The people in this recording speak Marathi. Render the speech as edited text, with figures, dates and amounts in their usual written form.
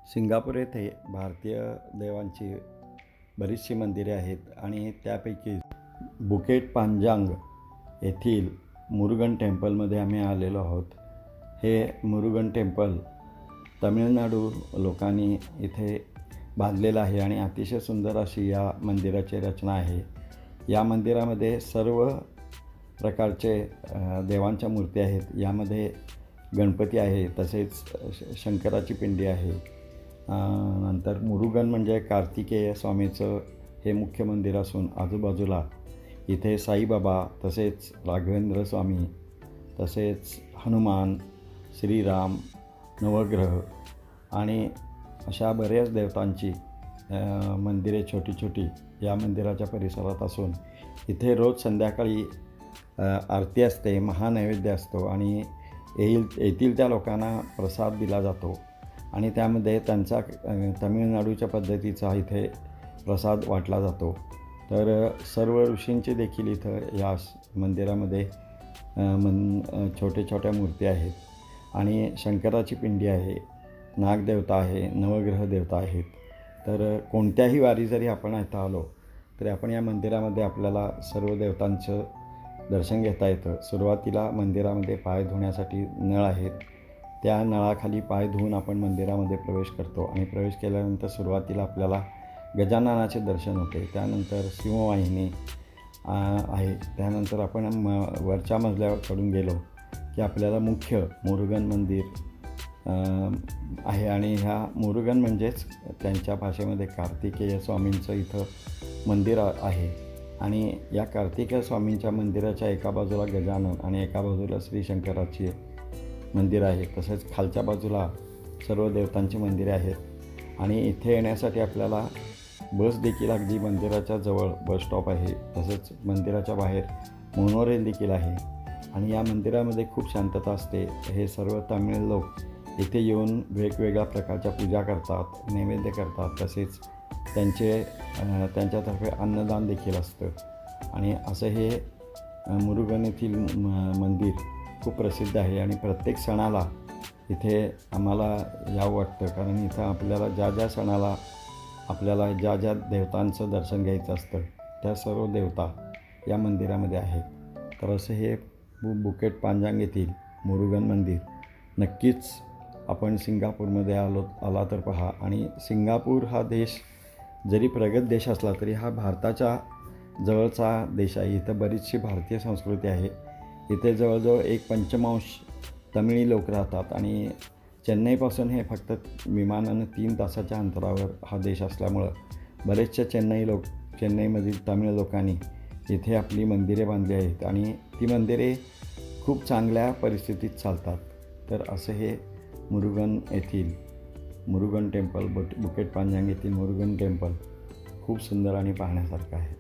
सिंगापूर येथे भारतीय देवांची बरीचशी मंदिरे आहेत आणि त्यापैकी बुकेट पांजांग येथील मुरुगन टेम्पलमध्ये आम्ही आलेलो आहोत. हे मुरुगन टेम्पल तमिळनाडू लोकांनी इथे बांधलेलं आहे आणि अतिशय सुंदर अशी या मंदिराची रचना आहे. या मंदिरामध्ये सर्व प्रकारचे देवांच्या मूर्ती आहेत. यामध्ये गणपती आहे, तसेच शंकराची पिंडी आहे. नंतर मुरुगन म्हणजे कार्तिकेय स्वामीचं हे मुख्य मंदिर असून आजूबाजूला इथे साईबाबा, तसेच राघवेंद्र स्वामी, तसेच हनुमान, श्रीराम, नवग्रह आणि अशा बऱ्याच देवतांची मंदिरे छोटी छोटी या मंदिराच्या परिसरात असून इथे रोज संध्याकाळी आरती असते, महानैवेद्य असतो आणि येथील त्या लोकांना प्रसाद दिला जातो आणि त्यामध्ये त्यांचा तमिळनाडूच्या पद्धतीचा इथे प्रसाद वाटला जातो. तर सर्व ऋषींची देखील इथं या मंदिरामध्ये छोट्या छोट्या मूर्ती आहेत आणि शंकराची पिंडी आहे, नागदेवता आहे, नवग्रह देवता आहेत. तर कोणत्याही वारी जरी आपण इथं आलो तरी आपण या मंदिरामध्ये आपल्याला सर्व देवतांचं दर्शन घेता येतं. सुरुवातीला मंदिरामध्ये पाय धुण्यासाठी नळ आहेत. त्या नळाखाली पाय धुवून आपण मंदिरामध्ये प्रवेश करतो आणि प्रवेश केल्यानंतर सुरुवातीला आपल्याला गजाननाचे दर्शन होते. त्यानंतर सिंहवाहिनी आहे. त्यानंतर आपण वरच्या मजल्याकडून गेलो की आपल्याला मुख्य मुरुगन मंदिर आहे आणि ह्या मुरुगन म्हणजेच त्यांच्या भाषेमध्ये कार्तिकेय स्वामींचं इथं मंदिर आहे आणि या कार्तिकेय स्वामींच्या मंदिराच्या एका बाजूला गजानन आणि एका बाजूला श्री शंकराची मंदिर आहे. तसेच खालच्या बाजूला सर्व देवतांची मंदिरे आहेत आणि इथे येण्यासाठी आपल्याला बस देखील अगदी मंदिराच्या जवळ बस स्टॉप आहे. तसेच मंदिराच्या बाहेर मोनोरेल देखील आहे आणि या मंदिरामध्ये खूप शांतता असते. हे सर्व तमिळ लोक इथे येऊन वेगवेगळ्या प्रकारच्या पूजा करतात, नैवेद्य करतात. तसेच त्यांच्यातर्फे अन्नदान देखील असतं आणि असं हे मुरुगन येथील मंदिर खूप प्रसिद्ध आहे आणि प्रत्येक सणाला इथे आम्हाला यावं वाटतं, कारण इथं आपल्याला ज्या सणाला आपल्याला ज्या देवतांचं दर्शन घ्यायचं असतं त्या सर्व देवता या मंदिरामध्ये आहेत. तर असं हे बुकेट पांजांग येथील मुरुगन मंदिर नक्कीच आपण सिंगापूरमध्ये आला तर पहा. आणि सिंगापूर हा देश जरी प्रगत देश असला तरी हा भारताच्या जवळचा देश आहे. इथं बरीचशी भारतीय संस्कृती आहे. इथे जवळजवळ 1/5 तमिळी लोक राहतात आणि चेन्नईपासून हे फक्त विमानानं 3 तासाच्या अंतरावर हा देश असल्यामुळं बरेचसे चेन्नईमधील तमिळ लोकांनी इथे आपली मंदिरे बांधली आहेत आणि ती मंदिरे खूप चांगल्या परिस्थितीत चालतात. तर असं हे मुरुगन येथील मुरुगन टेम्पल, बुकेट पांजांग येथील मुरुगन टेम्पल खूप सुंदर आणि पाहण्यासारखं आहे.